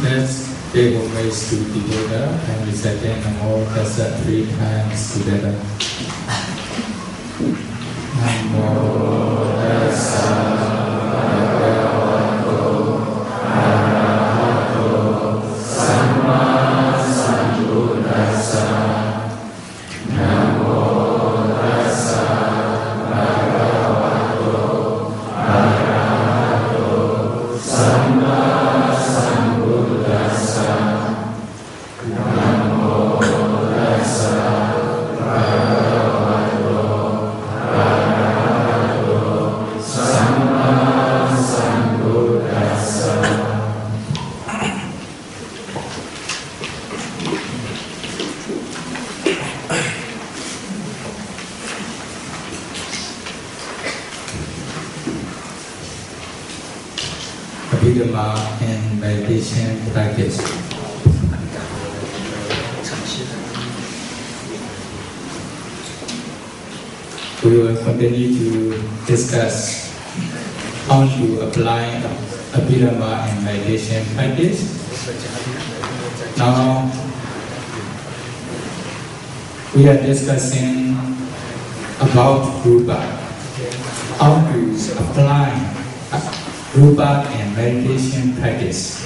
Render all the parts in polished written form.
Let's take a ways to together and reciting Namo Tassa 3 times together. Namo Tassa Bhagavato Arahato Samma Sambuddhassa. Namo Tassa Bhagavato Arahato Samma Sambuddhassa. Namo Tassa Bhagavato Arahato Samma Sambuddhassa. Abhidhamma and meditation practice. We will continue to discuss how to apply Abhidhamma and meditation practice. Now, we are discussing about Rupa, how to apply Rupa and meditation practice.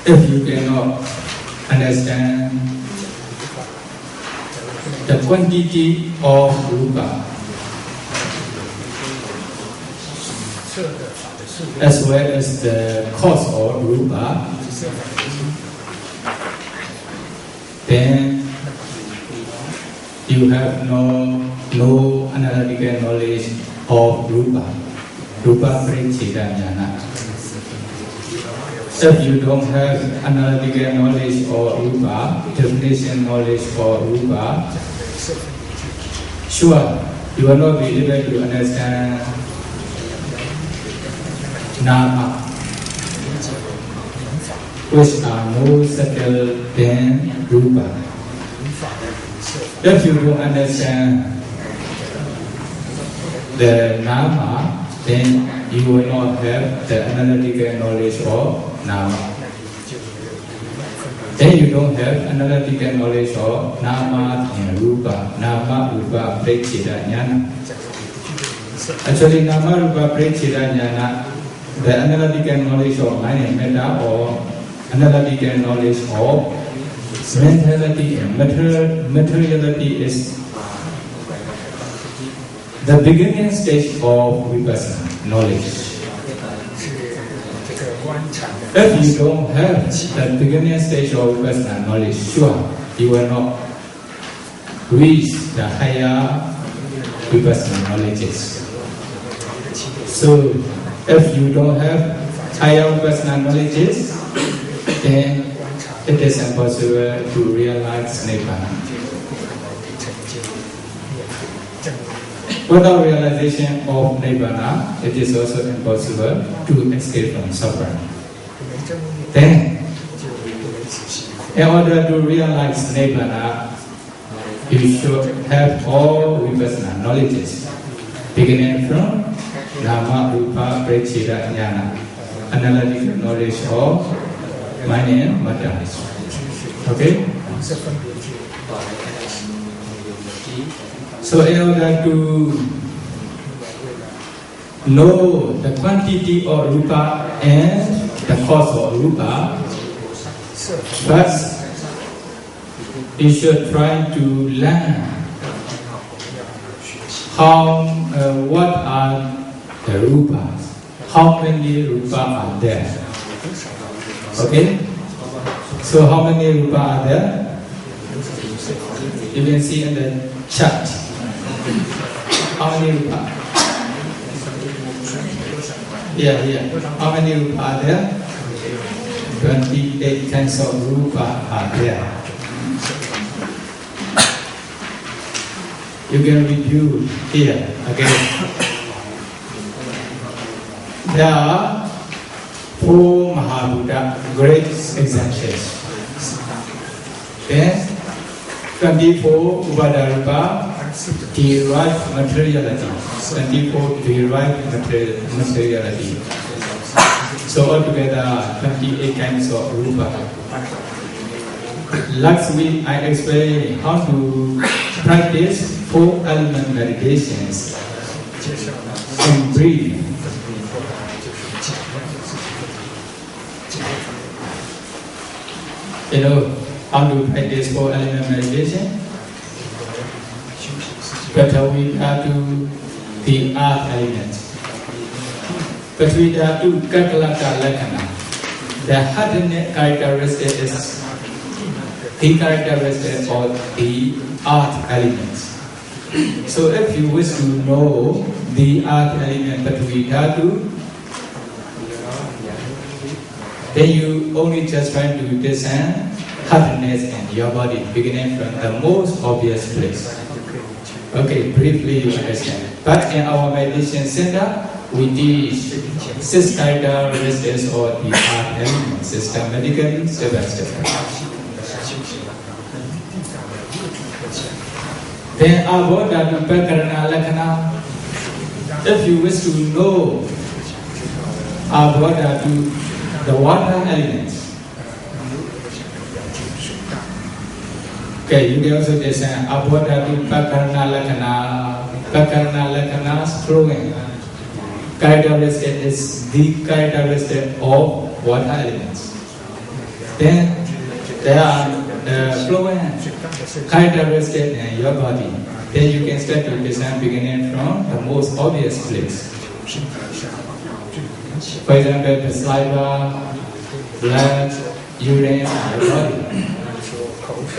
If you cannot understand the quantity of Rupa as well as the cause of Rupa, then you have no analytical knowledge of Rupa Paricheda Jnana. If you don't have analytical knowledge of Rupa, definition knowledge for Rupa, sure, you will not be able to understand Nama, which are more subtle than Rupa. If you don't understand the Nama, then you will not have the analytical knowledge of Nama. Then you don't have analytical knowledge of Nama and Rupa, Nama Rupa Paricheda Jnana. Actually, Nama Rupa Paricheda Jnana, the analytical knowledge of mind and matter, or analytical knowledge of mentality and materiality, is the beginning stage of vipassana knowledge. If you don't have the beginning stage of vipassana knowledge, sure, you will not reach the higher vipassana knowledges. So, if you don't have higher vipassana knowledges, then it is impossible to realize Nibbana. Without realization of Nibbana, it is also impossible to escape from suffering. Then, in order to realize Nibbana, you should have all vipassana knowledges, beginning from Nama Rupa Paricheda Jnana, analytical knowledge of mind and matter. Okay? So in order to know the quantity of rupa and the cause of rupa, first you should try to learn what are the rupas, how many rupa are there. Okay? So how many rupa are there? You can see in the chart. How many rupa? Yeah. How many rupa are there? 28 kinds of rupa are there. You can review here again. There are 4 Mahabuddha great examples. Then 24 Upadharupa derived materiality. 24 derived materiality. So altogether 28 kinds of rupa. Last week I explained how to practice 4 element meditations in brief. You know how to practice 4 element meditation? But we have to the earth element. But we have to Kakalaka Lakana. The hardness characteristic is the characteristic of the earth elements. So if you wish to know the earth element, but we have to, then you only just try to discern hardness in your body, beginning from the most obvious place. Okay, briefly you understand. But in our meditation center, we teach 6 characteristics of the earth element systematically, step by step. Then Abhidhamma Pakarana Lakana. If you wish to know Abhidhamma, the water element. Okay, you can also discern Abhidhamma Pakarana Lakana. Pakarana Lakana is flowing. Characteristic is the characteristic of water elements. Then there are flowing characteristic in your body. Then you can start to discern beginning from the most obvious place. For example, the saliva, blood, urine, in your body.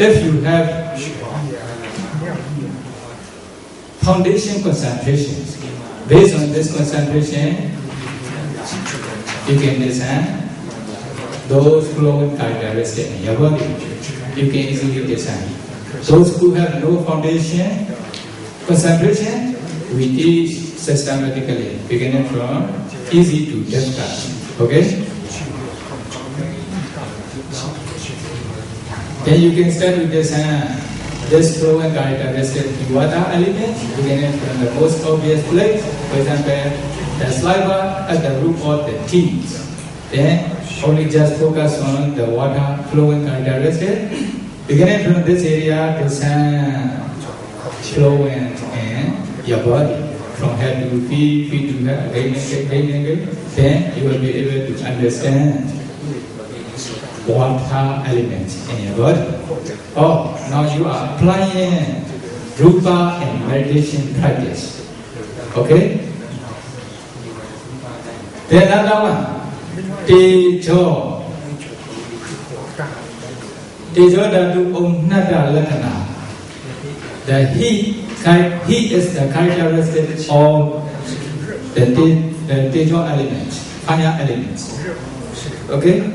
If you have foundation concentration, based on this concentration, you can discern those flowing characteristics in your body. You can easily discern. Those who have no foundation concentration, we teach systematically, beginning from easy to difficult. Okay? Then you can start with this flowing characteristic water element, beginning from the most obvious place. For example, the saliva at the root of the teeth. Then only just focus on the water flowing characteristic. Beginning from this area, the sun flowing in your body. From head to feet, feet to head, again. Then you will be able to understand water element in your body. Oh, now you are applying rupa and meditation practice. Okay? Then another one, Tejo. Tejo dadu omnada lakana. The heat is the characteristic of the Tejo element, fire elements. Okay?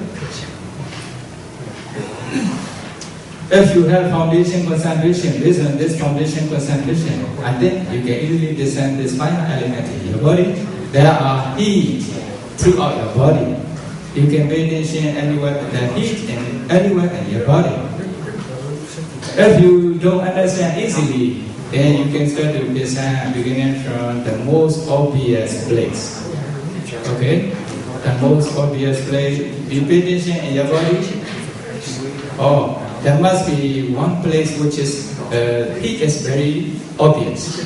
If you have foundation concentration, based on this foundation concentration, I think you can easily discern this fire element in your body. There are heat throughout your body. You can pay attention anywhere, the heat in anywhere in your body. If you don't understand easily, then you can start to discern beginning from the most obvious place. Okay? The most obvious place. You pay attention in your body. Oh, there must be one place which is heat is very obvious.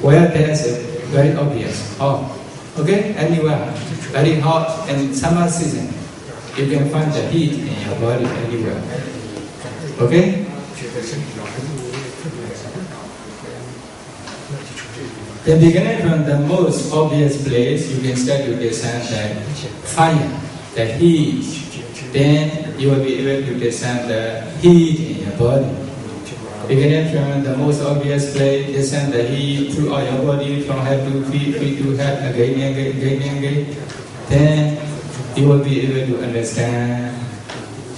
Where there is very obvious. Oh, Okay, anywhere. Very hot in summer season. You can find the heat in your body anywhere. Okay? Then beginning from the most obvious place, you can start to discern the fire, the heat. Then you will be able to discern the heat in your body. Beginning from the most obvious place, discern the heat throughout your body, from head to feet, feet to head, again and again. Then you will be able to understand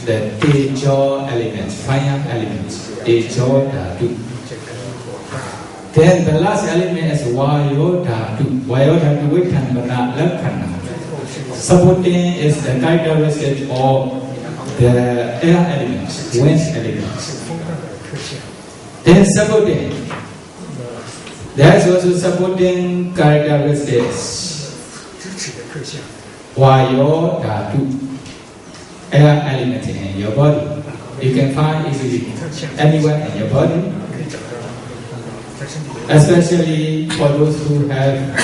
the Tejo elements, fire elements, Tejo Dhatu. Then the last element is Vayo Dhatu. Vayo Dhatu with Tanmana Lakhana. Supporting is the characteristic of the air elements, wind elements. Then supporting. There is also supporting characteristics. Vayo Dhatu, air element in your body. You can find easily anywhere in your body, especially for those who have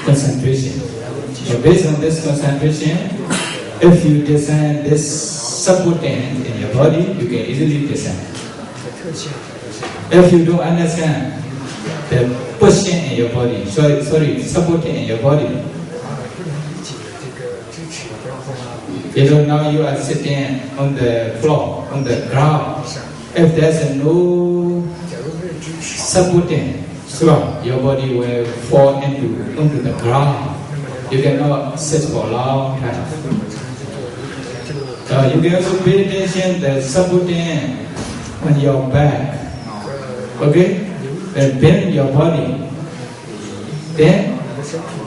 concentration. So based on this concentration, if you discern this supporting in your body, you can easily discern. If you don't understand the pushing in your body, supporting in your body, you know, now you are sitting on the floor, on the ground. If there's no supporting, so your body will fall onto the ground. You cannot sit for a long time. You can also pay attention the supporting on your back. Okay? Then bend your body. Then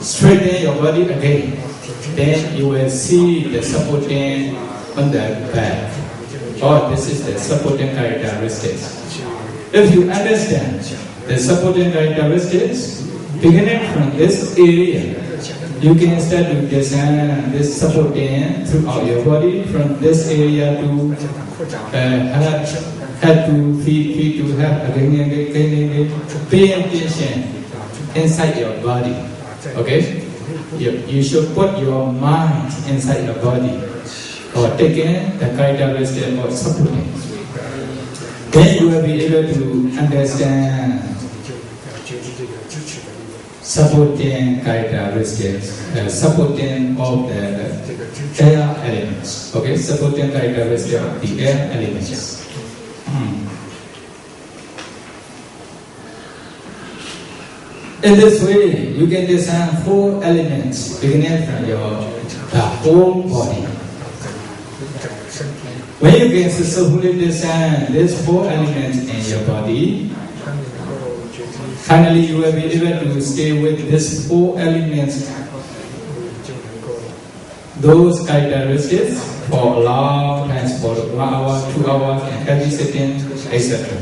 straighten your body again. Then you will see the supporting on the back. Oh, this is the supporting characteristics. If you understand the supporting characteristics, beginning from this area, you can start to discern this supporting throughout your body, from this area to head to feet to head, again. Pay attention inside your body. Okay? You should put your mind inside your body, or taking the characteristic of supporting. Then you will be able to understand supporting characteristics, supporting of the air elements. Okay, supporting characteristics of the air elements. In this way, you can discern 4 elements beginning from the whole body. When you can successfully discern these 4 elements in your body, finally you will be able to stay with these 4 elements, those characteristics, for a long time, for 1 hour, 2 hours, and every sitting, etc.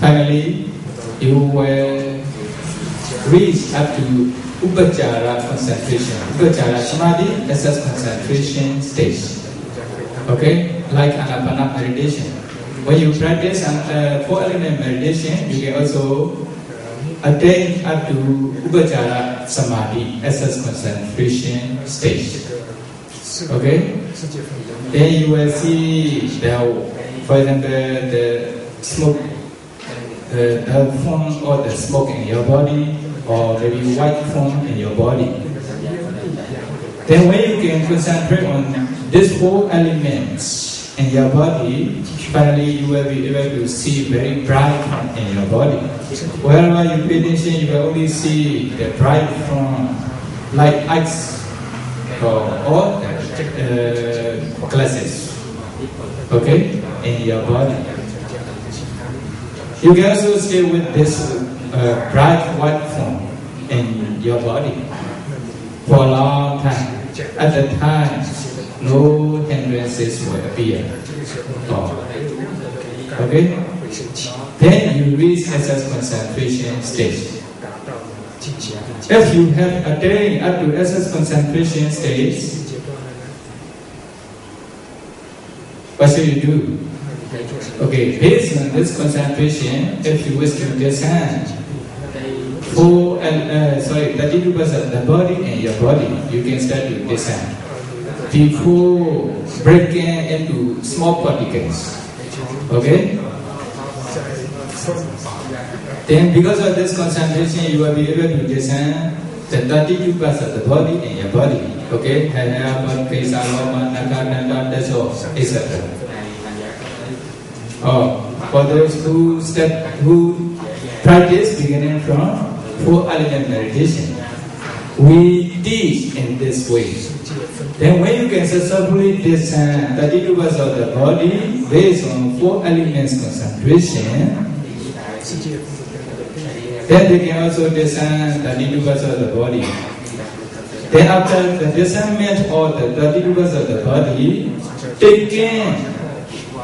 Finally, you will reach up to Upachara concentration. Upachara Samadhi is a concentration stage. Okay? Like Anapana meditation. When you practice 4-element meditation, you can also attain up to Upachara Samadhi as a concentration stage. Okay? Then you will see for example, the smoke, the form or the smoke in your body, or maybe white foam in your body. Then when you can concentrate on these 4 elements in your body, finally you will be able to see very bright in your body. Wherever you pay attention, you will only see the bright from like ice or glasses. Okay, in your body. You can also stay with this bright white foam in your body for a long time. At the time, no hindrances will appear. Okay? Then you reach SS concentration stage. If you have attained up to SS concentration stage, what should you do? Okay, based on this concentration, if you wish to discern 32% the body and your body, you can start to descend before breaking into small particles. Okay? Then because of this concentration, you will be able to descend the 32% of the body and your body. Okay? Etc. For those who practice beginning from 4 element meditation, we teach in this way. Then when you can successfully descend 32% of the body based on 4 elements concentration, then they can also descend 32% of the body. Then after the descendment of the 32% of the body, taking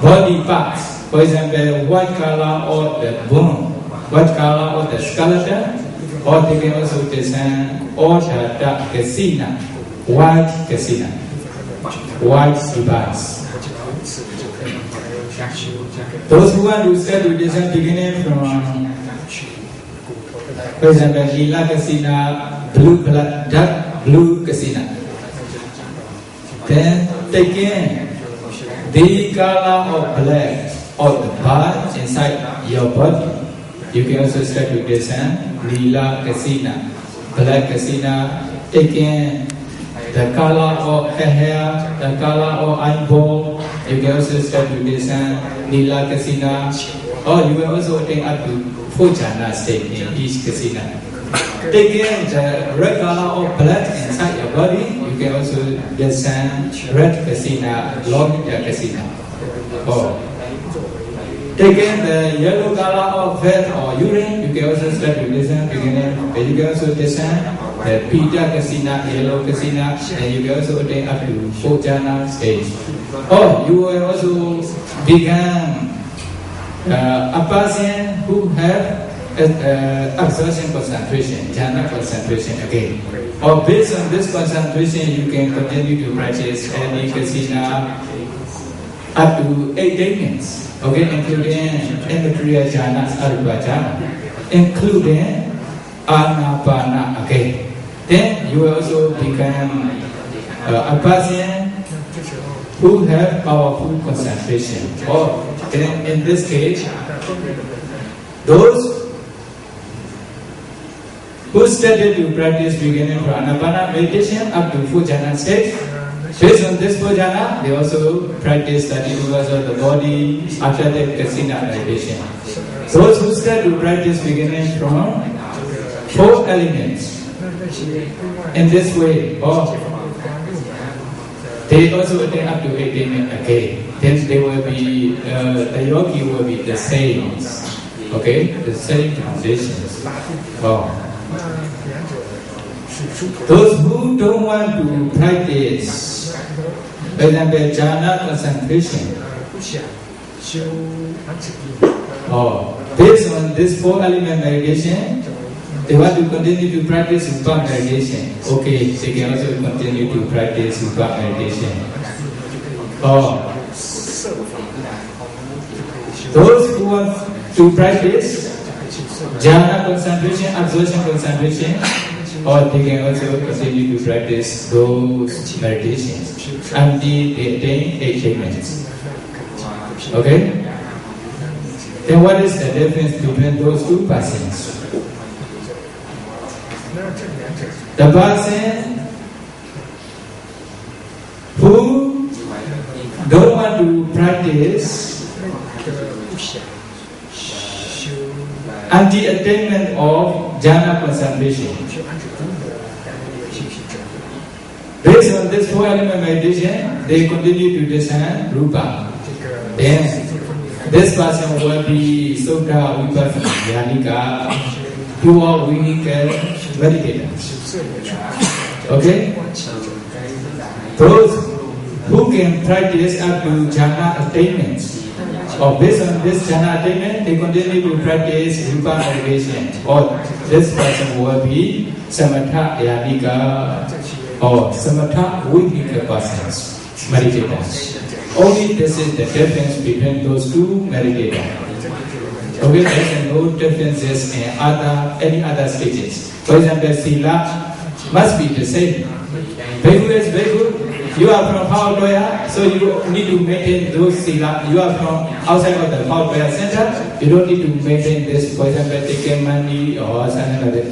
body parts, for example, white color or the bone, white color or the skeleton, or they can also descend all the dark casina, white casina, white device. Those who want to start to descend beginning from, for example, lila casina, blue blood, dark blue casina. Then taking the color of black or the part inside your body, you can also start to descend lila casina, black casina, taking the color of hair, the color of eyeball. You can also start to descend lila casina, or you can also take up to 4 jhana state in each casina. Taking the red color of black inside your body, you can also descend red casina, long casina. Or taking the yellow color of fat or urine, you can also start to descend beginning. You can also descend the pita casina, yellow casina, and you can also take up to 4 jhana stage. Or you will also become a person who have absorption concentration, jhana concentration again. Or based on this concentration, you can continue to practice any kasina up to 8 minutes. Okay, including immaterial jhana, arupa jhana, including anapana again. Then you will also become a person who have powerful concentration. Or in this case, those who started to practice beginning from Anapana meditation up to 4 jhana stage. Based on this 4 jhana, they also practice 32% of the body after that kasina meditation. Those who start to practice beginning from 4 elements in this way, or they also attain up to 18 minutes again. Then they will be, the yogi will be the same. Okay, the same transitions. Those who don't want to practice, for example, jhana concentration, based on this 4 element meditation, they want to continue to practice Rupa meditation. Okay, they can also continue to practice Rupa meditation. Those who want to practice jhana concentration, absorption concentration, or they can also continue to practice those meditations until they attain 8 minutes. Okay? Then what is the difference between those 2 persons? The person who don't want to practice anti-attainment of jhana concentration. Based on this 4 element meditation, they continue to descend Rupa. Then this person will be Sukha, Vipassana, Dhyanika, pure vehicle meditators. Okay? Those who can practice up to jhana attainments, or based on this jhana attainment, they continue to practice Rupa meditation. Or this person will be Samatha Dhyanika, or Samatha Vihika persons, meditators. Only this is the difference between those 2 meditators. Okay, there's no differences in any other stages. For example, sila must be the same. Very good is very good. You are from Power Loya, so you need to maintain those sila. You are from outside of the Power Loya center, you don't need to maintain this. For example, taking money or something like that.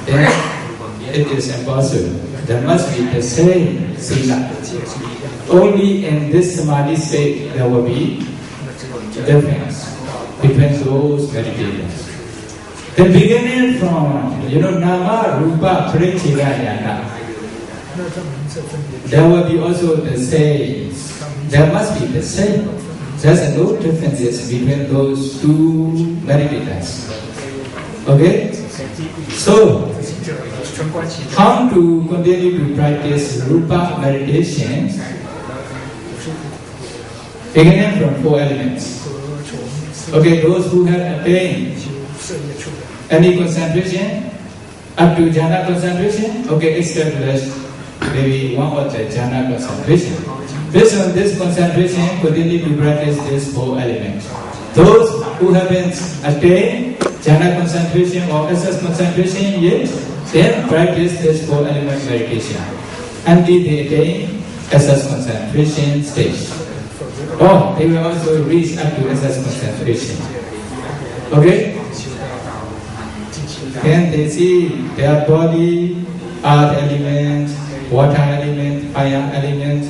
Then it is impossible. There must be the same sila. Only in this samadhi state there will be difference between those meditators. The beginning from nama, rupa, parichila, yana. There will be also the same. There must be the same. There's no differences between those two meditators. Okay? So, how to continue to practice rupa meditation? Beginning from 4 elements. Okay, those who have attained any concentration, up to jhana concentration, okay, establish maybe one of the jhana concentration. Based on this concentration, continue to practice these 4 elements. Those who haven't attained jhana concentration or SS concentration yet, then practice this 4 element meditation until they attain SS concentration stage. Or they will also reach up to SS concentration. Okay? Then they see their body, earth element, water element, fire element,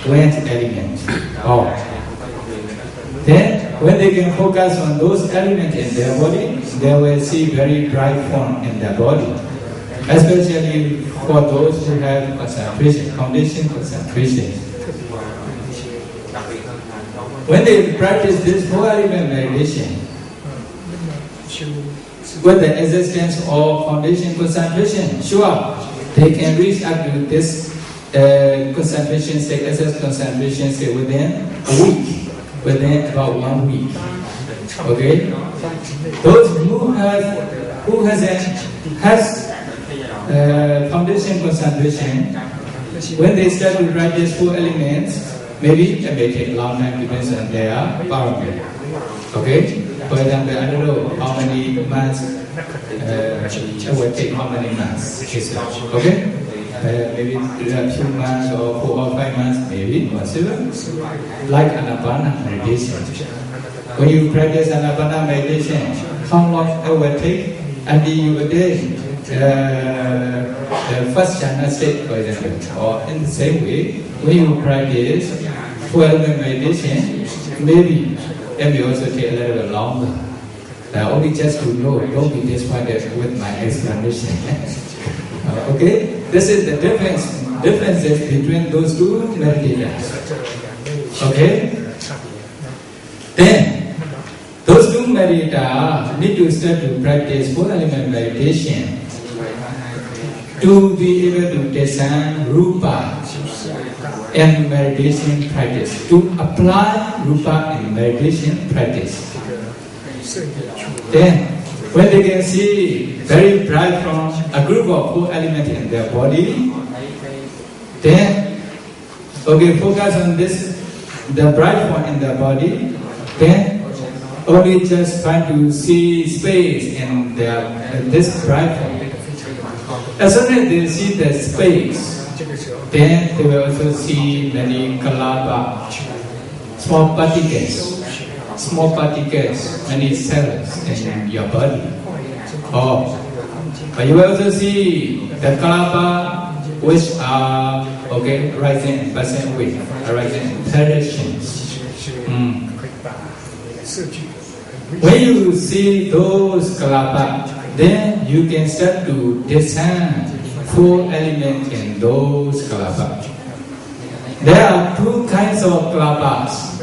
wind element. Oh. Then when they can focus on those elements in their body, they will see very bright form in their body. Especially for those who have concentration, foundation concentration. When they practice this 4 element meditation, with the existence of foundation concentration, sure, they can reach up to this concentration state, SS concentration state within a week, within about 1 week. Okay? Those who has foundation concentration, when they start to practice 4 elements, maybe it may take a long time depends on their power. Okay? For example, I don't know how many months, it will take how many months. Okay? Maybe 2 months or 4 or 5 months, maybe possible. Like Anapana meditation. When you practice Anapana meditation, how long it will take until you attain the first jhana state, for example? Or in the same way, when you practice 4 element meditation, maybe it may also take a little bit longer. Only just to know, don't be disappointed with my explanation. Okay? This is the differences between those 2 meditators. Okay? Then, those 2 meditators need to start to practice 4 element meditation to be able to discern rupa in meditation practice, to apply rupa in meditation practice. Then, when they can see very bright from a group of 4 elements in their body, then, okay, focus on this, the bright one in their body, then only just try to see space in this bright one. As soon as they see the space, then they will also see many kalapa, small particles, many cells in your body. Oh, but you will also see the kalapa which are rising in percent weight, rising in directions. When you see those kalapa, then you can start to discern 4 elements in those kalapa. There are 2 kinds of kalapas.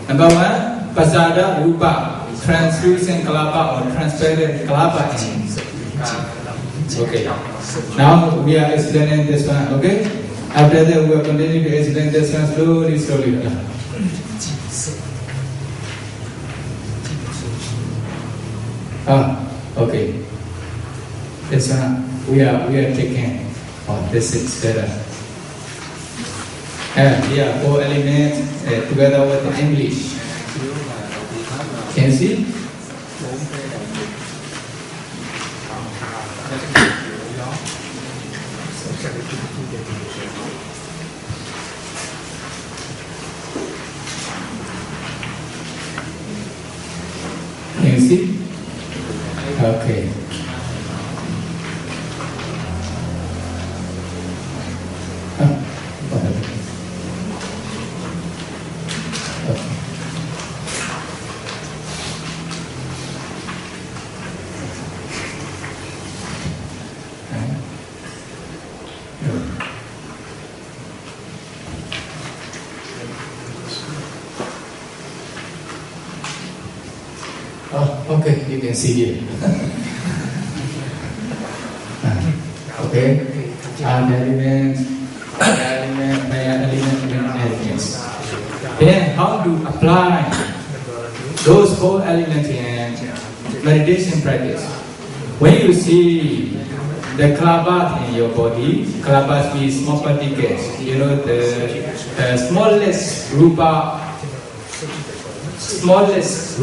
Number 1, pasada rupa, translucent kalapa or transparent kalapa. Okay. Now we are explaining this one. Okay. After that, we will continue to explain this one slowly. Okay. This one we are taking. This is better. Yeah, 4 elements together with the English. Can you see? Can you see? Okay. Okay, you can see here. Okay, elements. Then how to apply those 4 elements in meditation practice? When you see the kalabat in your body, kalabat means small particles. You know the smallest rupa. Smallest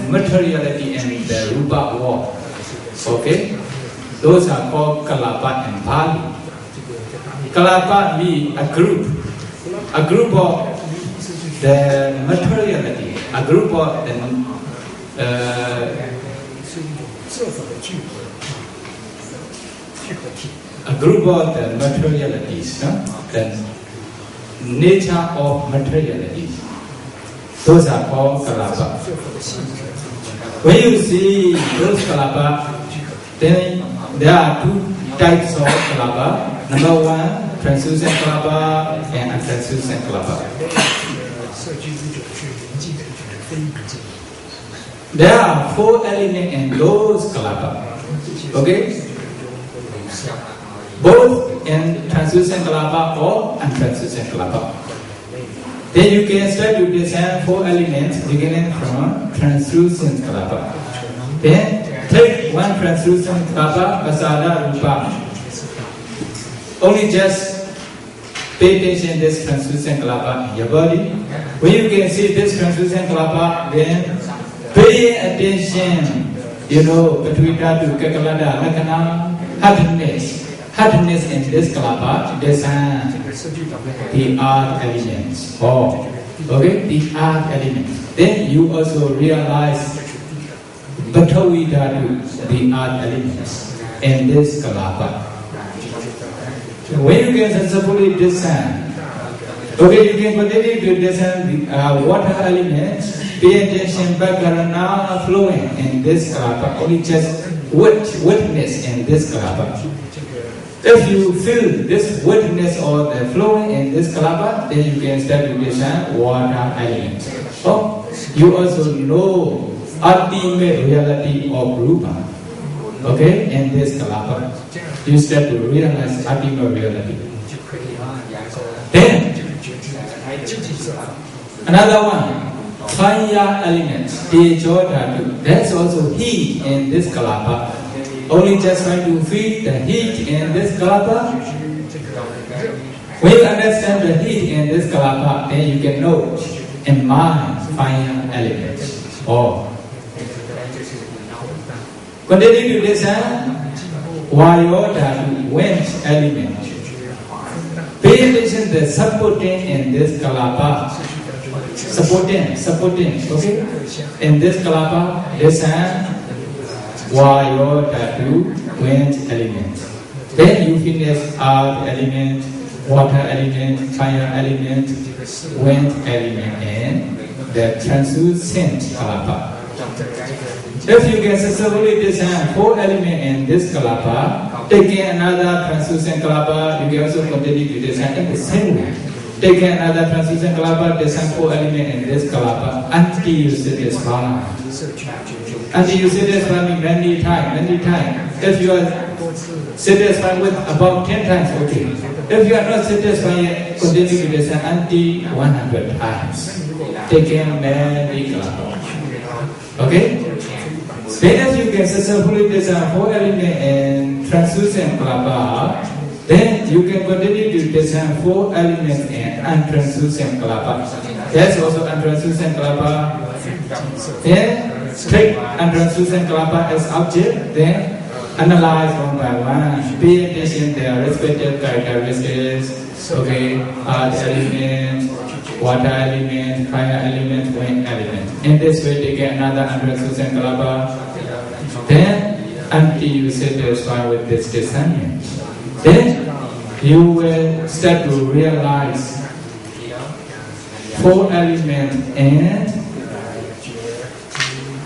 materiality in the rupa world. Okay? Those are called kalapat and Pali. Kalapat means a group of the materiality, a group of the materialities, the nature of materialities. Those are called kalapa. When you see those kalapa, then there are 2 types of kalapa. Number 1, translucent kalapa and untranslucent kalapa. There are 4 elements in those kalapa. Okay? Both in translucent kalapa or untranslucent kalapa. Then you can start to design 4 elements beginning from translucent kalapa. Then take 1 translucent kalapa, pasada rupa. Only just pay attention to this translucent kalapa in your body. When you can see this translucent kalapa, then pay attention, Patwita to Kakalada, Lakana, happiness in this kalapa, design the art elements. Okay, the art elements. Then you also realize Patwita to the art elements in this kalapa. When you can successfully design, okay, you can continue to design the water elements. Pay attention, background now flowing in this kalapa. Only just witness in this kalapa. If you feel this witness or the flowing in this kalapa, then you can start to design water elements. You also know ultimate reality of rupa. Okay, in this kalapa, you start to realize ultimate reality. Then another one, fire elements. That's also heat in this kalapa. Only just trying to feed the heat in this kalapa. When you understand the heat in this kalapa, then you can know and mind fire elements. Continue to design Vayota wind element. Pay attention to the supporting in this kalapa. Supporting, okay? In this kalapa, design Vayota wind element. Then you finish earth element, water element, fire element, wind element, and the translucent kalapa. If you can successfully design 4 elements in this kalapa, taking another translucent kalapa, you can also continue to design in the same way. Taking another translucent kalapa, design 4 elements in this kalapa until you satisfy. Until you satisfy me many times. If you are satisfied with about 10 times, okay. If you are not satisfied yet, continue to design until 100 times. Taking many kalapa. Okay? Then as you can successfully design 4 elements in translucent kalapa, Then you can continue to design 4 elements in untranslucent kalapa. That's also untranslucent kalapa. Then take untranslucent kalapa as object. Then analyze one by one. Pay attention to their respective characteristics. Okay, earth element, water element, fire element, wind element. In this way, they get another untranslucent kalapa. Then, until you satisfy with this discernment, then you will start to realize 4 elements and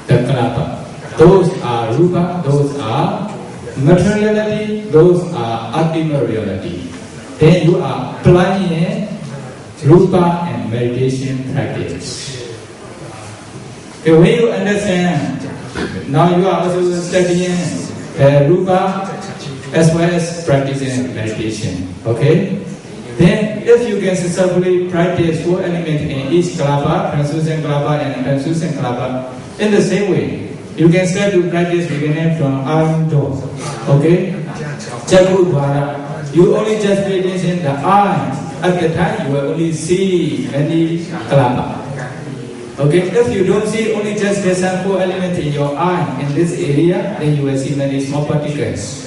the kalapa. Those are rupa, those are materiality, those are ultimate reality. Then you are applying rupa and meditation practice. Okay, when you understand, now you are also studying rupa as well as practicing meditation. Okay? Then if you can successfully practice 4 elements in each kalapa, translucent kalapa and translucent kalapa, in the same way, you can start to practice beginning from arm door. Okay? Jagu dwara. You only just pay attention to the eye. At the time, you will only see many kalapa. Okay, if you don't see only just the 4 elements in your eye in this area, then you will see many small particles.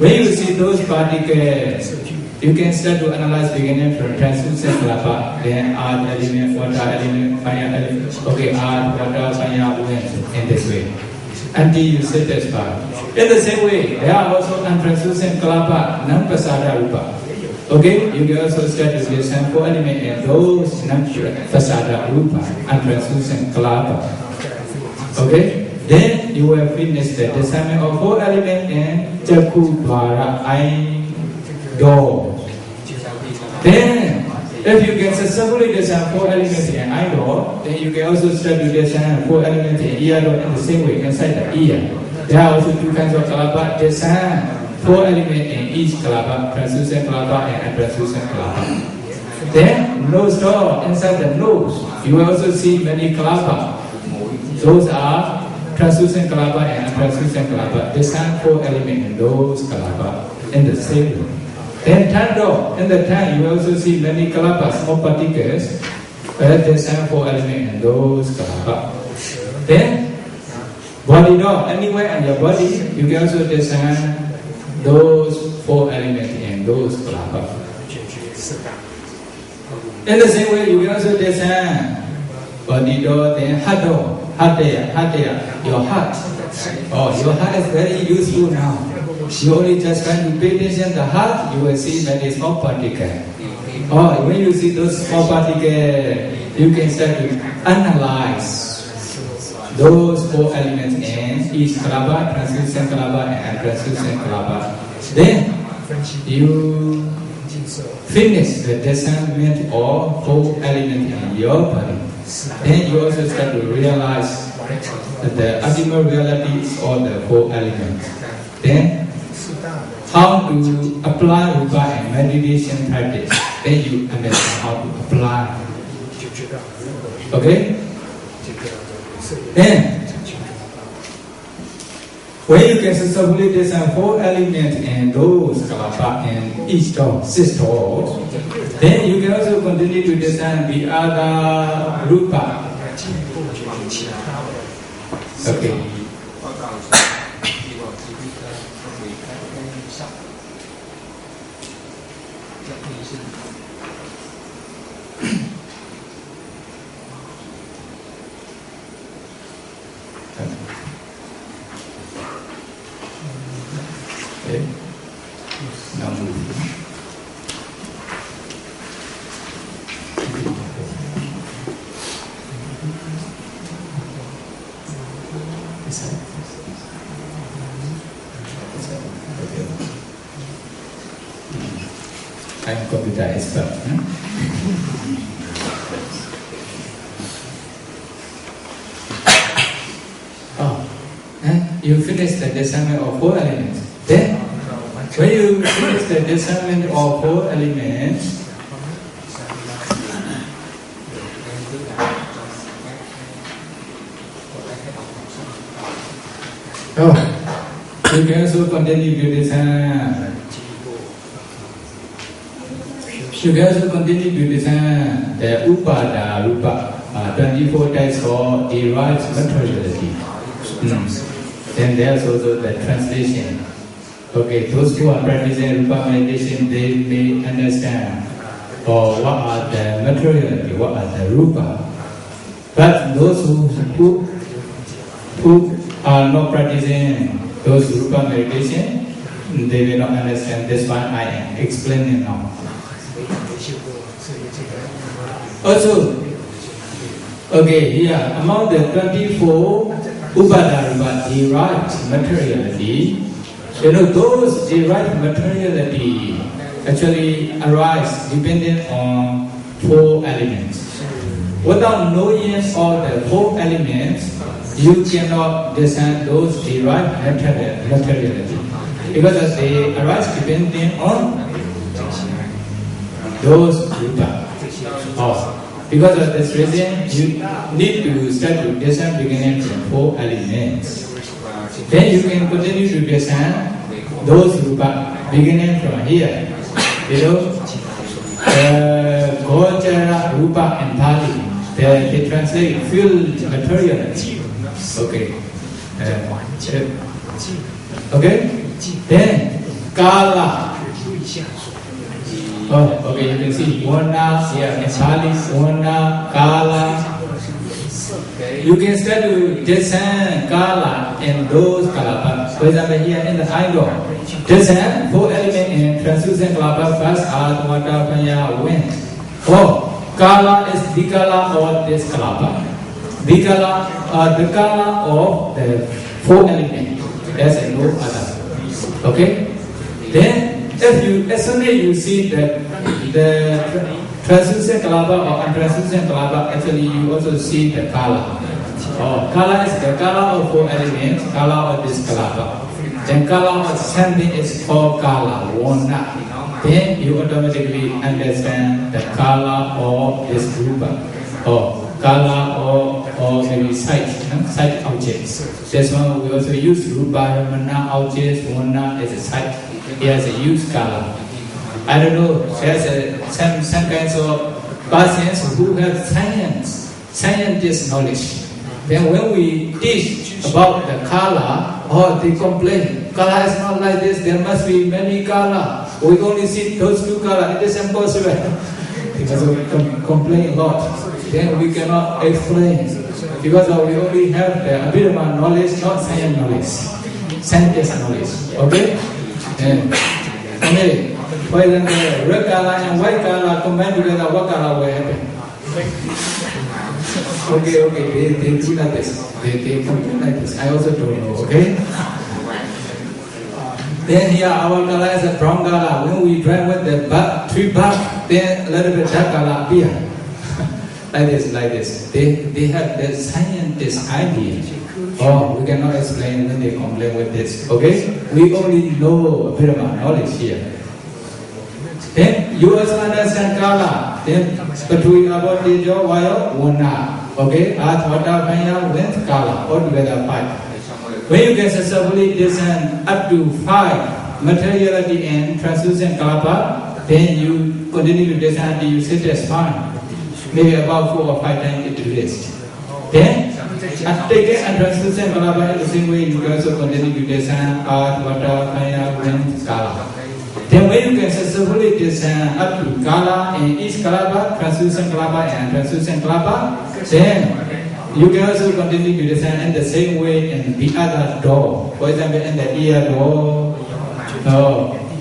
When you see those particles, you can start to analyze beginning from translucent kalapa, then earth element, water element, fire element. Okay, earth, water, fire, wind, in this way, until you satisfy. In the same way, there are also non-translucent kalapa, non-pasada rupa. Okay, you can also start to listen 4 elements in those non-pasada rupa and translucent kalapa. Okay, then you will finish the discernment of 4 elements in Jaku Dwara eye door. Then, if you can successfully discern 4 elements in eye door, then you can also start to discern 4 elements in ear door in the same way inside the ear. There are also 2 kinds of kalapa. Discern 4 elements in each kalapa, translucent kalapa and untranslucent kalapa. Then nose door, inside the nose, you will also see many kalapa. Those are translucent kalapa and untranslucent kalapa. Discern 4 elements in those kalapa in the same way. Then tongue door, in the tongue you will also see many kalapa, small particles. Discern 4 elements in those kalapa. Then body door, anywhere on your body, you can also discern those 4 elements in those kalapa. In the same way, you can also discern body door, then heart door. Heart there, your heart. Oh, your heart is very useful now. You only just try to pay attention to the heart, you will see many small particles. Oh, when you see those small particles, you can start to analyze those 4 elements in each kalapa, translucent kalapa and translucent kalapa. Then you finish the discernment of 4 elements in your body. Then you also start to realize that the ultimate reality is all the 4 elements. Then how to apply rupa and meditation practice. Then you understand how to apply. Okay? Then when you can successfully discern 4 elements in those kalapa in each door, 6 doors, then you can also continue to discern the other rupa. Okay. Okay. Now move. I'm computer expert. You finish the discernment of 4 elements. Then, when you finish the discernment of 4 elements, you can also continue to discern You can also continue to listen the Upada Rupa, 24 types of derived materiality. Then there's also the translation. Okay, those who are practicing Rupa meditation, they may understand what are the materiality, what are the Rupa. But those who are not practicing those Rupa meditation, they will not understand. This one I am explaining now. Also, okay, here among the 24 Upadharma derived materiality, those derived materiality actually arise depending on 4 elements. Without knowing all the 4 elements, you cannot discern those derived materiality because they arise depending on those rupa. Because of this reason, you need to start to discern beginning from 4 elements. Then you can continue to discern those rupa beginning from here. Gochara rupa and Pali. They translate filled materiality. Okay. Okay. Then Kala. Okay, you can see Wana, here in Pali, Wana, Kala. You can start to discern Kala and those Kalapa. For example, here in the idol, discern 4 elements in translucent Kalapa. First, earth, water, fire, wind. Kala is the Kala of this Kalapa. The Kala of the 4 elements. There's no other. Okay? Then, as soon as you see that the translucent Kalapa or untranslucent Kalapa, actually you also see the Kala. Kala is the Kala of 4 elements, Kala of this Kalapa. Then Kala of something is called Kala, Wana. Then you automatically understand the Kala of this Rupa. Kala or maybe sight objects. That's why we also use Rupa, Ramana objects, Wana as a sight. He has a use Kala. I don't know, there's some kinds of persons who have scientist knowledge. Then when we teach about the Kala, they complain, Kala is not like this, there must be many Kala. We only see those 2 Kala, it is impossible. Because we complain a lot. Then we cannot explain. Because we only have the Abhidhamma knowledge, not science knowledge. Scientist knowledge. Okay? Okay. For example, red Kala and white Kala combined together, what Kala will happen? Okay, they do like this. They complain like this. I also don't know, okay? Then here our Kala is a brown Kala. When we dry with the tree bark, then a little bit dark Kala appear. like this. They have the scientist idea. We cannot explain when they complain with this. Okay? We only know a bit of knowledge here. Then you also understand Kala. Then Patui about the job, Wana. Okay? Earth, water, fire, wind, Kala. All together 5. When you can successfully discern up to 5 materiality and translucent Kalapa, then you continue to discern until you satisfied. Maybe about 4 or 5 times it will rest. Then, taking and translucent Kalapa in the same way, you can also continue to discern earth, water, fire, wind, Kala. Then when you can successfully discern up to Kala and each Kalapa, translucent Kalapa and translucent Kalapa, then you can also continue to discern in the same way in the other door. For example, in the ear door,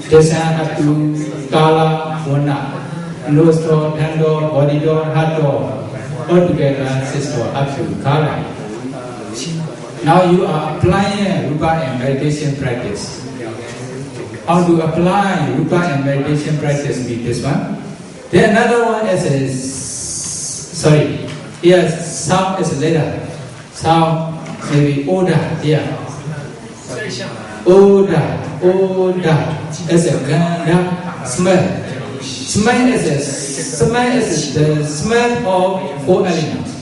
discern up to Kala, Wana, nose door, hand door, body door, heart door. All together, 6 door up to Kala. Now you are applying Rupa and meditation practice. How to apply Rupa and meditation practice with this one? Then another one is here sound is later. Sound maybe odor here. Odor is a ganda smell. Smell is the smell of 4 elements.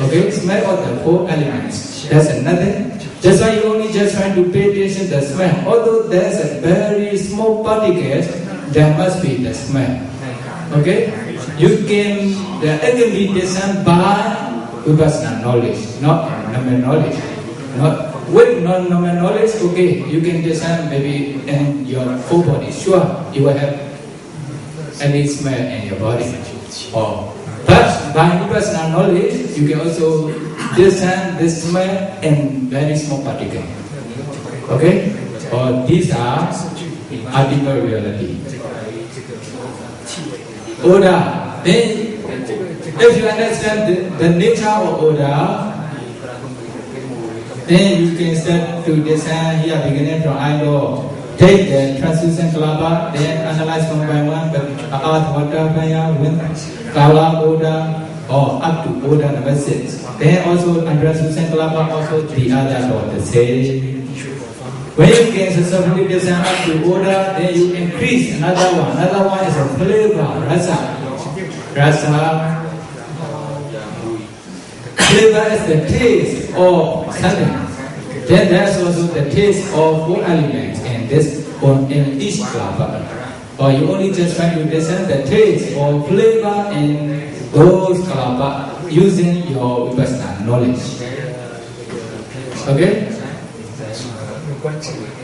Okay, smell of the 4 elements. That's another. That's why you only just trying to pay attention to the smell. Although there's a very small particles, there must be the smell. Okay? It can be discerned by vipassana knowledge, not normal knowledge. Not with non-normal knowledge, okay, you can discern maybe in your whole body. Sure, you will have any smell in your body. But by vipassana knowledge, you can also discern this smell in very small particle. Okay? Or these are ultimate reality. Odor. Then, if you understand the nature of odor, then you can start to discern here, beginning from eyeball. Take the translucent kalapa, then analyze one by one, but earth, water, fire, wind, color, odor, or up to odor number 6. Then also translucent kalapa, also the other or the same. When you can successfully discern up to odor, then you increase another one. Another one is a flavor, rasa. Rasa. Flavor is the taste of something. Then there's also the taste of four elements in each kalapa. Or you only just try to discern the taste or flavor in those kalapa using your vipassana knowledge. Okay?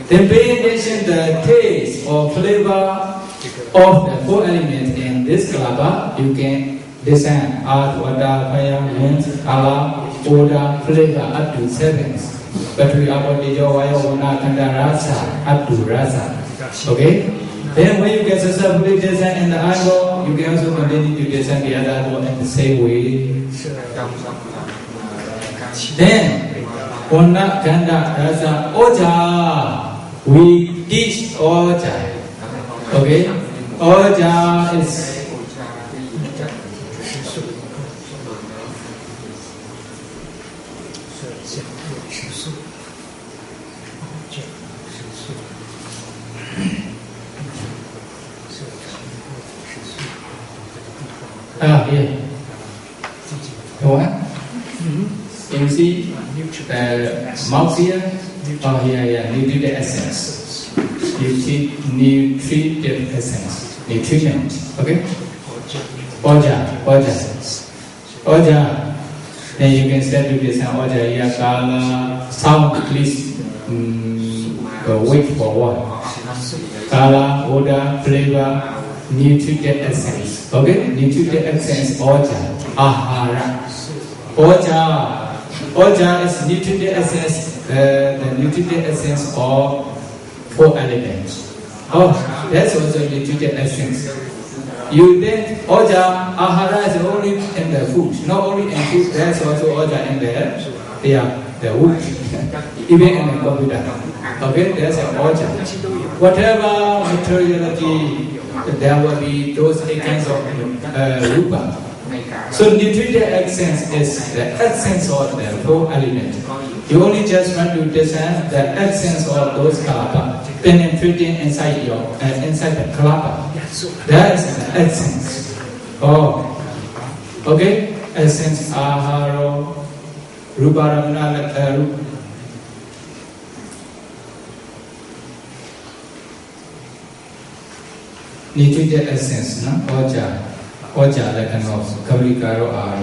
Then pay attention the taste or flavor of the four elements in this kalapa. You can discern earth, water, fire, wind, color, odor, flavor up to 7. But we are rasa up to rasa. Okay? Then when you get successfully discern in the eyeball, you can also continue to discern the other eyeball in the same way. Then Ona Ganda Rasa Oja. We teach Oja. Okay? Oja is here. Go on. Can you see mouth here? Oh, here, nutritive essence. Nutritive essence. Nutrition. Okay? Oja. Then you can start to this Oja here. Color, sound, please wait for what? Color, odor, flavor, nutritive essence. Okay? Nutritive essence, Oja. Ahara. Oja is nutritive essence, the nutritive essence of 4 elements. Oh, that's also nutritive essence. You think Oja, Ahara is only in the food. Not only in food, there's also Oja in the wood. Even in the computer. Okay, there's an Oja. Whatever materiality, there will be those 8 kinds of rupa. So nutritive essence is the essence of the 4 elements. You only just want to discern the essence of those kalapa penetrating inside the kalapa. That is the essence. Oh, okay. Essence aharo, ruparamana, nutritive essence, no? Oja like an Kavikaro are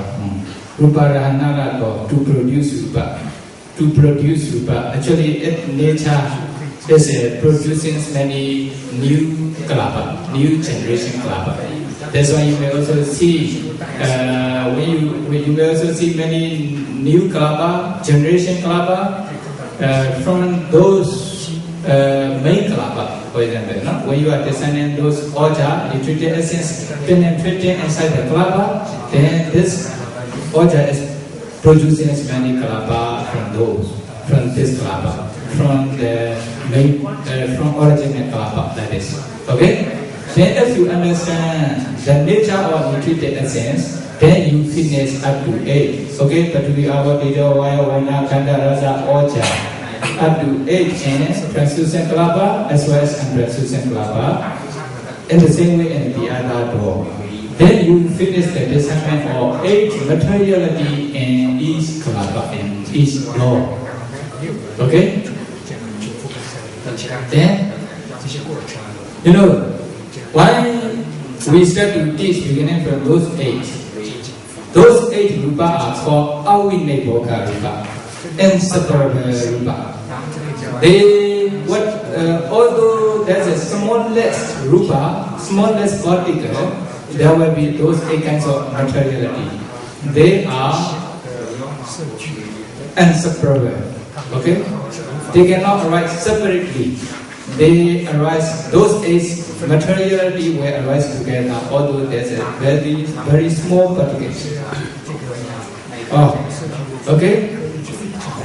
Ruparahana to produce rupa. To produce rupa. Actually, nature is producing many new kalapa, new generation kalapa. That's why you may also see when you may also see many new kalapa, generation kalapa from those main kalapa. For example, no? When you are discerning those oja, nutritive essence penetrating inside the kalapa, then this oja is producing as many kalapa from this kalapa, from the main, from original kalapa, that is. Okay? Then if you understand the nature of nutritive essence, then you finish up to 8. Okay? But we are Vaya, Kanda, Rasa, Oja. Up to 8 in translucent kalapa as well as untranslucent kalapa. In the same way in the other door. Then you finish the discernment of 8 materiality in each kalapa, in each door. Okay? Then, why we start to teach beginning from those 8. Those 8 rupa are called Avinebhoga rupa, inseparable rupa. Although there's a smallest rupa, smallest particle, there will be those 8 kinds of materiality. They are inseparable. Okay? They cannot arise separately. They arise, those 8 materiality will arise together, although there's a very, very small particle. Okay?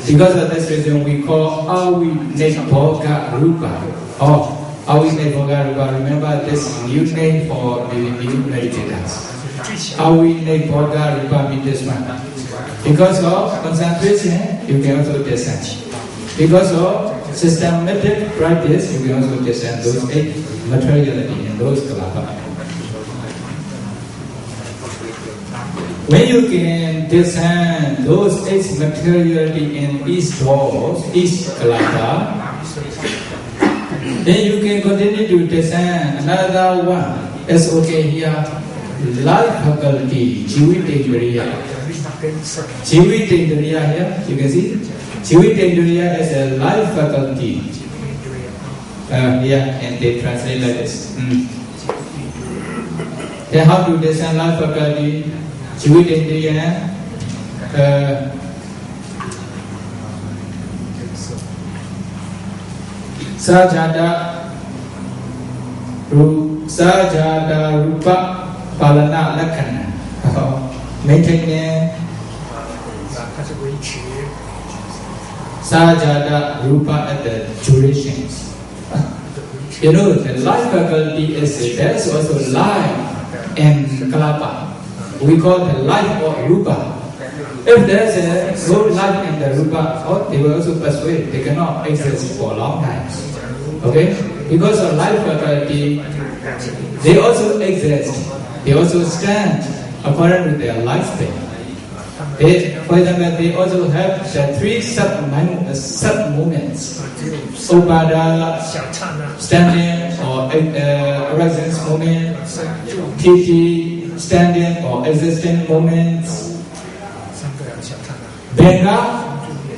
Because of this reason, we call Avinebhoga rupa. Avinebhoga rupa. Remember this new name for the new meditators. Avinebhoga rupa means this one. Because of concentration, you can also descend. Because of systematic practice, you can also descend those 8 materiality in those kalapa. When you can descend those 8 materiality in each doors, each kalapa, then you can continue to descend another one. It's okay here. Life faculty, Jivitendriya. Jivitendriya here, you can see. Jivitendriya is a life faculty. And they translate like this. Then how to descend life faculty? Jivitendriya. Sajada rupa palana lakkhana. Maintaining Sajada rupa at the durations. You know, the life faculty is there's also life in kalapa. We call the life of rupa. If there's no life in the rupa, they will also pass away. They cannot exist for a long time. Okay? Because of life faculty, they also exist. They also stand according to their lifespan. For example, they also have the 3 sub-moments. Upada, standing or arising moments. Titi, standing or existing moments. Bhenga,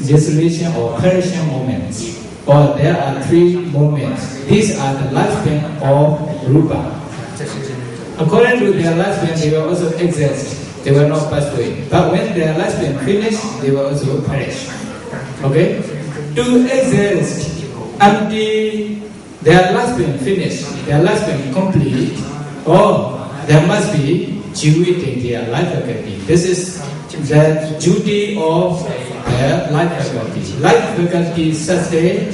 dissolution or perishing moments. Or there are 3 moments. These are the lifespan of rupa. According to their lifespan, they will also exist. They will not pass away. But when their lifespan finished, they will also perish. Okay? To exist until their lifespan finished, their lifespan complete, there must be Jivitendriya life faculty. This is the duty of their life faculty. Life faculty sustain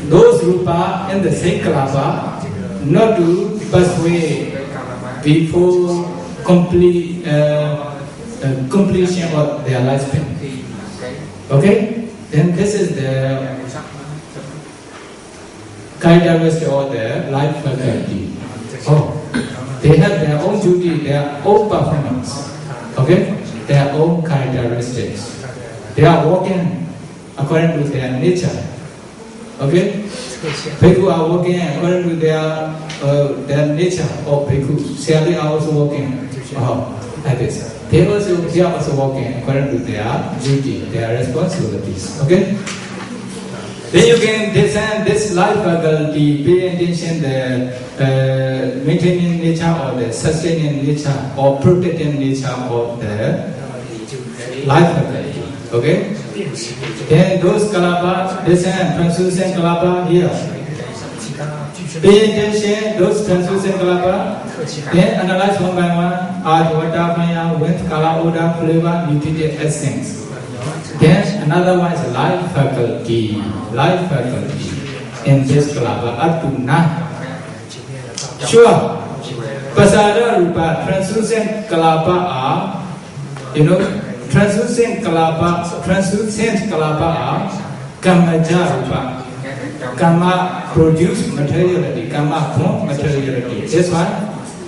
those rupa in the same kalapa not to pass away before completion of their lifespan. Okay? Then this is the characteristic of the life faculty. They have their own duty, their own performance. Okay? Their own characteristics. They are working according to their nature. Okay? Bhikkhu are working according to their nature of bhikkhu. Sali are also working like this. They are also working according to their duty, their responsibilities. Okay? Then you can descend this life faculty, pay attention the maintaining nature or the sustaining nature or protecting nature of the life faculty. Okay? Then those kalapa, descend, translucent kalapa here. Pay attention, those translucent kalapa. Then analyze one by one. Earth, water, fire, wind, color, odor, flavor, nutritive essence. Then another one is life faculty. Life faculty in this kalapa up to 9. Sure. Pasada rupa, translucent kalapa are, translucent kalapa are kamaja rupa. Kama produce materiality, kama form materiality. This one,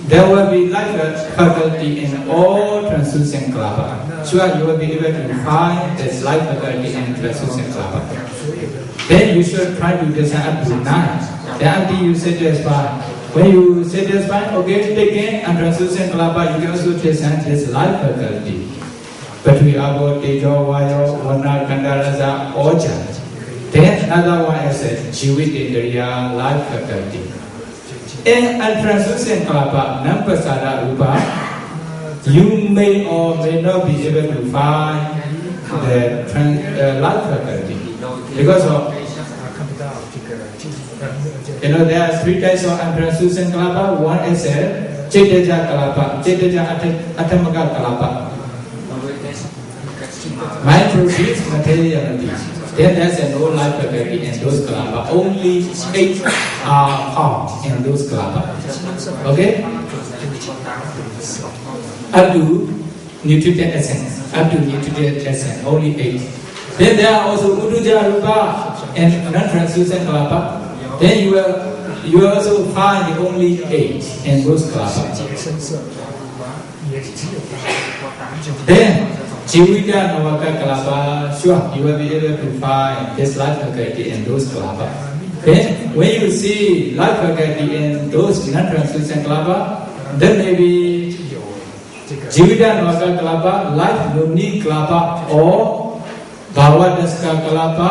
there will be life faculty in all translucent kalapa. Sure, you will be able to find this life faculty in translucent kalapa. Then you should try to descend up to 9. Then until you satisfy When you satisfy, okay, taking and translucent kalapa, you can also discern this life faculty. But we are about Tejo, Vayo, Wana, Kandaraza, Oja. Then another one is a Jivitindriya life faculty. In translucent kalapa, Nampasara Rupa, you may or may not be able to find the life faculty. Because of, there are three types of translucent kalapa. One is a Chetaja kalapa, Chetaja Atamaga kalapa. Micro-deeds materiality. Then there's no life faculty in those kalapa. Only 8 are found in those kalapa. Okay? Up to nutrient essence. Up to nutrient essence. Only 8. Then there are also Uduja Rupa and non-translucent kalapa. Then you will also find only 8 in those kalapa. Then Jivita Navaka Kalapa, sure, you will be able to find this life faculty in those kalapa. Then, when you see life faculty in those non-translucent kalapa, then maybe Jivita Navaka Kalapa, life unique kalapa, or Bhavadaska Kalapa,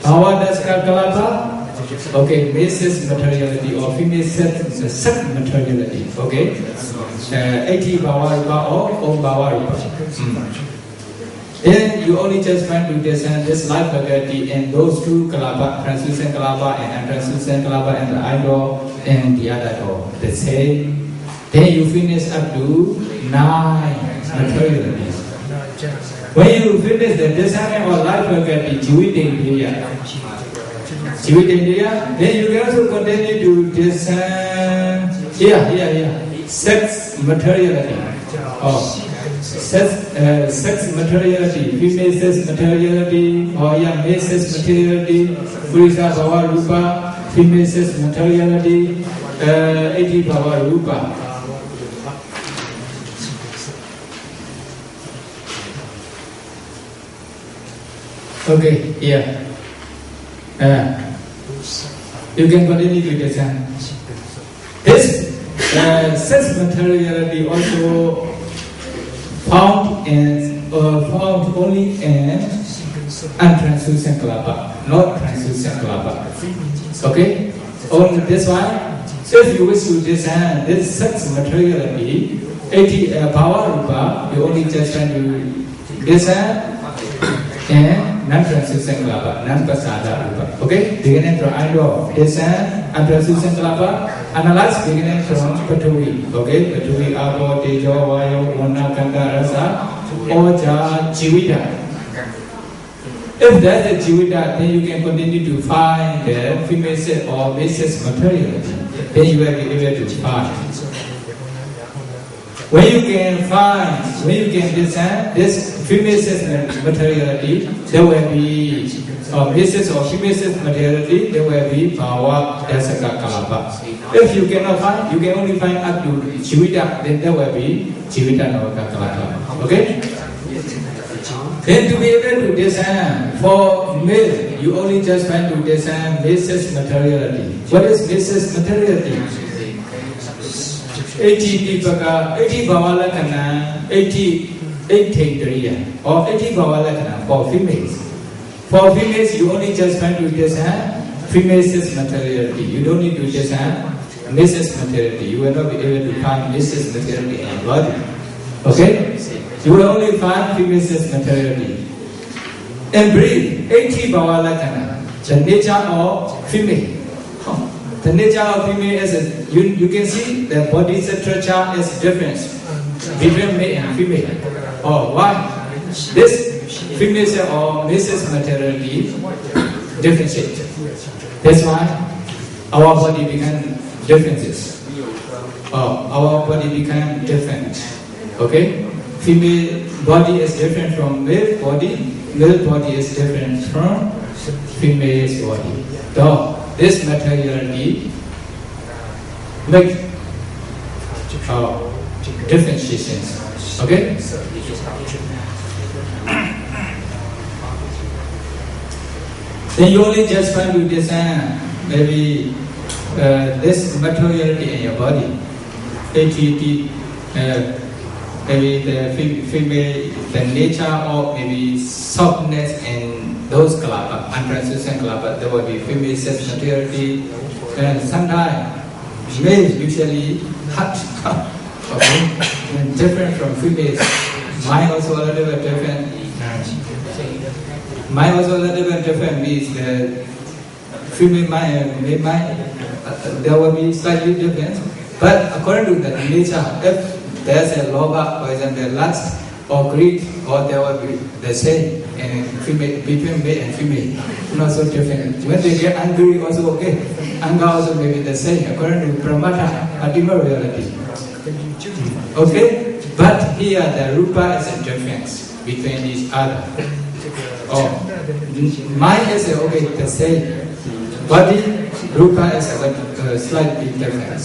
Bhavadaska Kalapa. Okay, basis materiality or female set materiality. Okay, 80 Bhavarupa or Bhavarupa. Then you only just find to discern this life faculty in those two kalapa, translucent kalapa and untranslucent kalapa, and the eye door and the other door. The same. Then you finish up to 9 materialities. When you finish the discerning of life faculty, Jivitindriya, then you can also continue to discern sex materiality. Sex materiality, female sex materiality, or male sex materiality, Purisa Bhava Rupa, female sex materiality, 80 Bhava Rupa. Okay, you can continue to discern. This sex materiality also found only in untranslucent kalapa, not translucent kalapa. Okay? Only this one, if you wish to discern this sex materiality, 80 Bhava Rupa, you only just try to discern and non-translucent kalapa, non-pasada rupa. Okay? Beginning from eyebrow, discern, untranslucent kalapa, analyze beginning from Patavi. Okay? Patavi, Abo, Tejo, Vayo, Wana, Kanda, Rasa, Oja, Jivita. If that's the Jivita, then you can continue to find the female sex or male sex materiality. Then you will be able to find. When you can discern this female sex materiality, there will be male sex or female sex materiality, there will be Bhava Dasaka Kalapa. If you cannot find, you can only find up to Jivita, then there will be Jivita Navaka Kalapa. Okay? Then to be able to discern for male, you only just find to discern male sex materiality. What is male sex materiality? 80 Bhava Lakkhana, 88 Tendriya, or 80 Bhava Lakkhana for females. For females, you only just find to discern female sex materiality. You don't need to discern male sex materiality. You will not be able to find male sex materiality in your body. Okay? You will only find female sex materiality. And breathe, 80 Bhava Lakkhana, the nature of female. The nature of female is, you can see the body structure is different between male and female. Oh, why? This female or male sex materiality differentiate. That's why our body become differences. Our body become different. Okay? Female body is different from male body. Male body is different from female's body. So, this materiality make differentiations. Okay? Then you only just find to discern maybe this materiality in your body, ATT, maybe the female, the nature or maybe softness and those kalapa, untranslucent kalapa, there will be female sex materiality, and sometimes male usually hot, okay, and different from females. Mine also a little bit different. Mine also a little bit different means the female mind, there will be slightly different. But according to the nature, if there's a lobha, for example, lust or greed, or there will be the same and female, between male and female, not so different. When they get angry, also okay. Anger also may be the same according to pramata, ultimate reality. Okay, but here the rupa is a difference between each other. Oh, mind is okay the same. Body, rupa is a slightly different.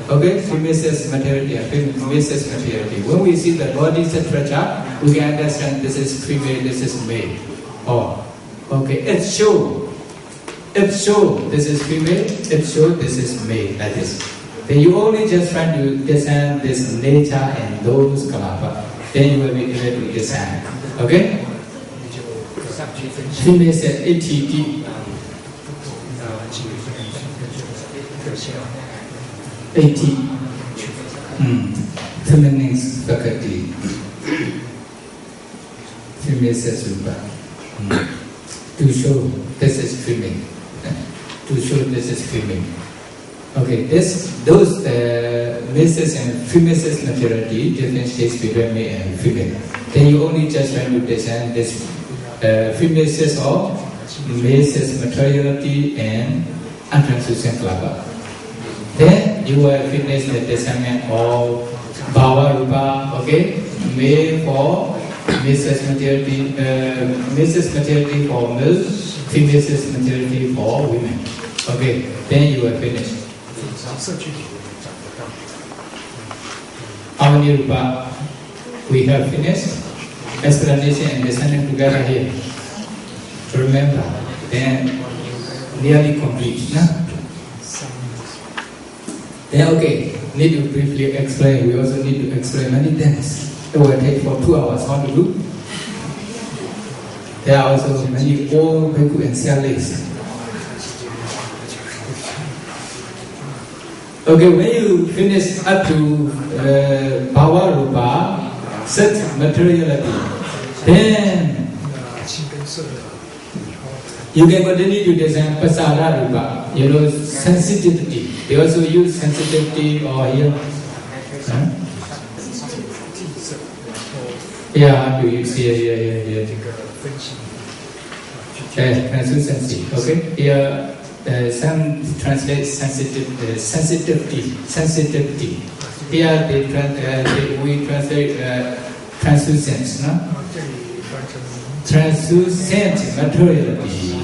Okay, female materiality and female materiality. When we see the body structure, we can understand this is female, this is male. Oh, okay, it's show. It's show this is female, it's show this is male, like this. Then you only just try to discern this nature and those kalapa. Then you will be able to discern. Okay? Female said ATT. Feminine faculty. Female says rupa. To show this is female. To show this is female. Okay, those males and females materiality differentiates between male and female. Then you only just try to discern this females or males materiality and untranslucent kalapa. Then you will finish the discernment of bhava rupa. Okay, male for males materiality, males materiality for males, females materiality for women. Okay, then you will finish. How many rupa we have finished? Explanation and discernment together here. Remember, then nearly complete. No? Then okay, need to briefly explain. We also need to explain many things. It will take for 2 hours how to do. There are also many old bhikkhu and syalis. Okay, when you finish up to bhava rupa, set materiality, then you can continue to design pasada rupa. You know, sensitivity. They also use sensitivity or here. Yeah, how do you see? Yeah. Translucency. Okay. Here, some translate sensitivity. Here we translate translucence. No? Translucent materiality.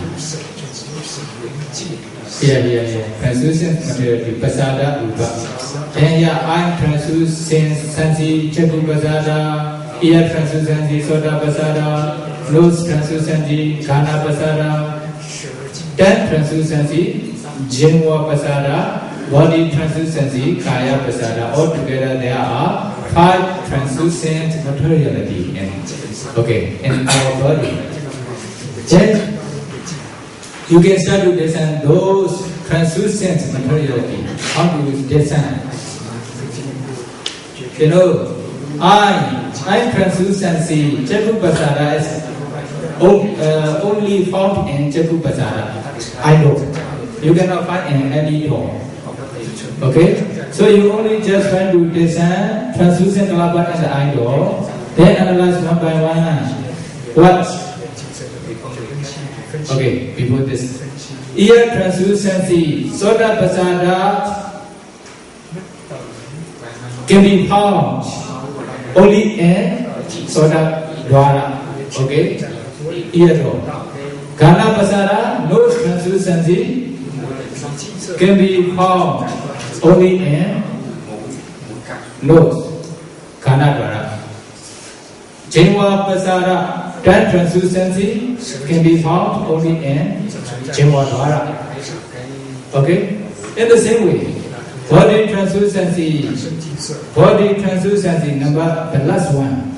Yeah. Translucent materiality. Pasada rupa. Then yeah, I'm translucency. Chaku pasada. Ear translucency. Soda pasada. Nose translucency. Kana pasada. Then translucency. Jinwa pasada. Body translucency. Kaya pasada. All together there are 5 translucent materiality. Okay, in our body. Then you can start to discern those translucent materiality. How do you discern? You know, I'm translucency. Chaku pasada is only found in Chaku pasada. I know. You cannot find in any door. Okay? So you only just try to discern translucent kalapa and the idol. Then analyze one by one. What? Okay, before this. Ear translucency, soda pasada can be found only in soda dwara. Okay? Ear door. Kana pasada, nose translucency can be found only in nose. Kana dwara. Jinwa pasada, that translucency can be found only in Jinwa dwara. Okay? In the same way, body translucency, number, the last one.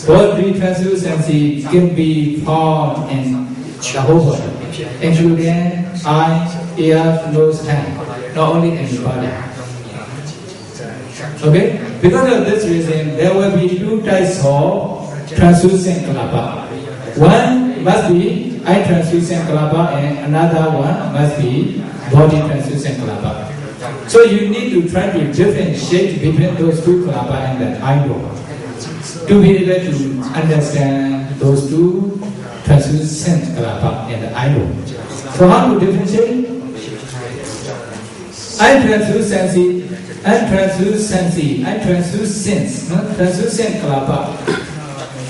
Body translucency can be found in the whole body, including eye, ear, nose, hand, not only in the body. Okay? Because of this reason, there will be two types of translucent kalapa. One must be eye translucent kalapa and another one must be body translucent kalapa. So you need to try to differentiate between those two kalapa and the eyeball to be able to understand those two translucent kalapa and the eyeball. So how to differentiate? Eye translucent kalapa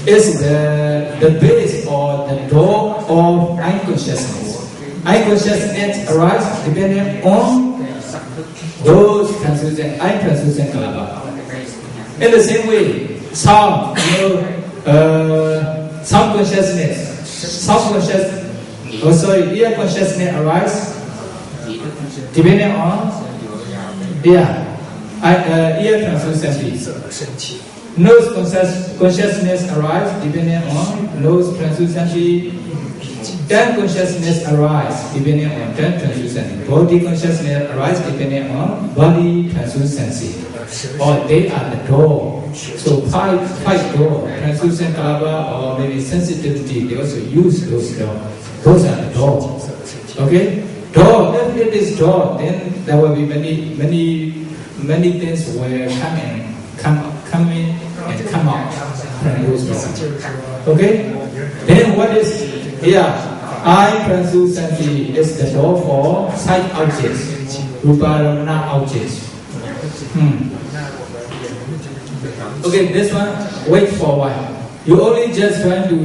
is the base or the door of eye consciousness. Eye consciousness arises depending on those eye translucent kalapa. In the same way, sound consciousness, ear consciousness arises depending on ear translucency. Nose consciousness arises depending on nose translucency. Tongue consciousness arises depending on tongue translucency. Body consciousness arises depending on body translucency. Or they are the door. So five door, translucent kalapa or maybe sensitivity, they also use those doors. Those are the doors. Okay? Door, if it is door, then there will be many things will come in and come out from those doors. Okay? Then what is here? Eye translucency is the door for sight objects, rupa-ramana objects. Okay, this one, wait for a while. You only just trying to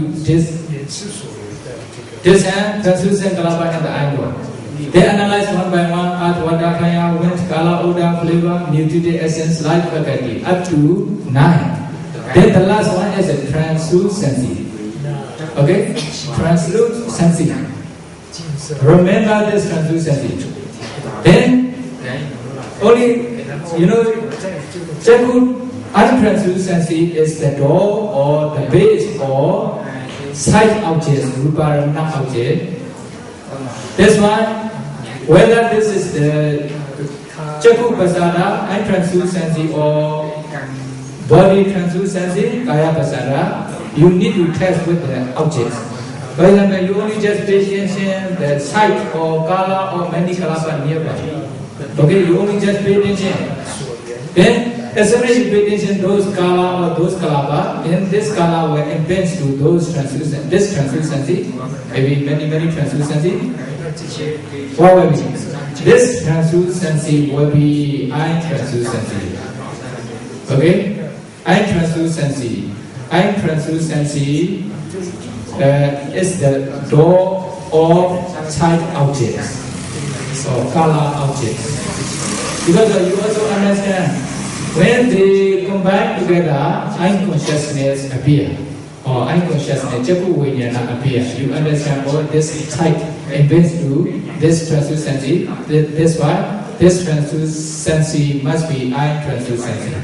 this hand, translucent kalapa and the eyeball. They analyze one by one, earth, water, fire, wind, color, odor, flavor, nutritive essence, light, faculty, up to 9. Then the last one is a translucency. Okay? Translucency. Remember this translucency. Then, only, untranslucency is the door or the base or sight object, rupa-ramana object. This one, whether this is the Chakku Pasada, eye translucency or body translucency, kaya pasada, you need to test with the objects. For example, you only just pay attention the sight or color or many kalapa nearby. Okay, you only just pay attention. Then, as soon as you pay attention those color or those kalapa, then this color will impinge to those this translucency, maybe many translucency. What will be? This translucency will be eye translucency. Okay? Eye translucency. Eye translucency is the door of sight objects or color objects. Because you also understand, when they combine together, eye consciousness appear, or eye consciousness, Chakku Vijnana appear. You understand all this type impints to this translucency. This one, this translucency must be eye translucency.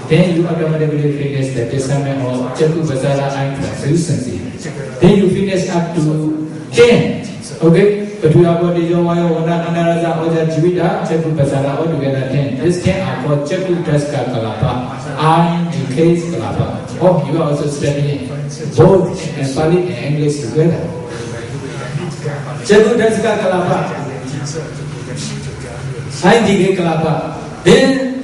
Then you automatically finish the discernment of Chakku Pasada eye translucency. Then you finish up to 10. Okay? But we are going to do Anaraja Oja Jivita, Chakku Pasada altogether 10. This 10 are called Chakku Traska Kalapa, eye case Kalapa. Oh, you are also studying both in Pali and English together. Chakku Traska Kalapa, eye decay Kalapa. Then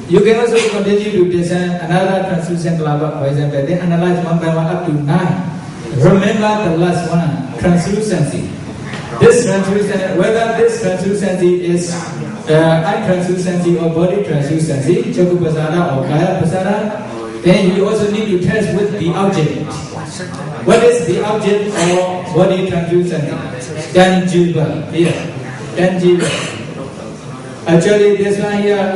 you can also continue to design another translucent kalapa, for example. Then analyze one by one up to 9. Remember the last one, translucency. This translucency, whether this translucency is eye translucency or body translucency, Chakku Pasada or Kaya Pasada, then you also need to test with the object. What is the object or body translucency? Tangible. Here, tangible. Actually, this one here,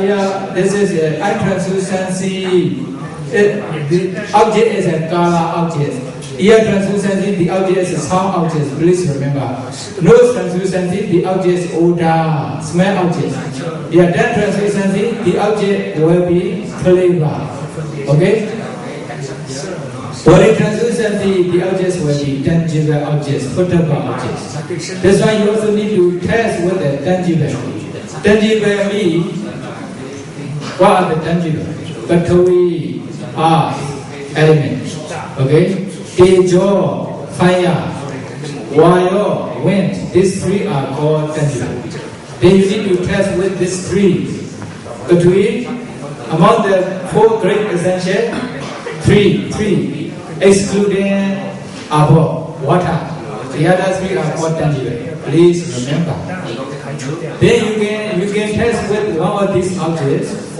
this is eye translucency. The object is a color object. Ear translucency, the object is sound object. Please remember. Nose translucency, the object is odor, smell object. Yeah, that translucency, the object will be flavor. Okay? Body translucency, the objects will be tangible objects, footable objects. That's why you also need to test with the tangible. Tangible means, what are the tangible? Battery, earth, elements. Okay? Tejo, fire, water, wind. These three are called tangible. Then you need to test with these three. Between, among the four great essentials, three. Excluding above, water. The other three are called tangible. Please remember. Then you can test with one of these objects.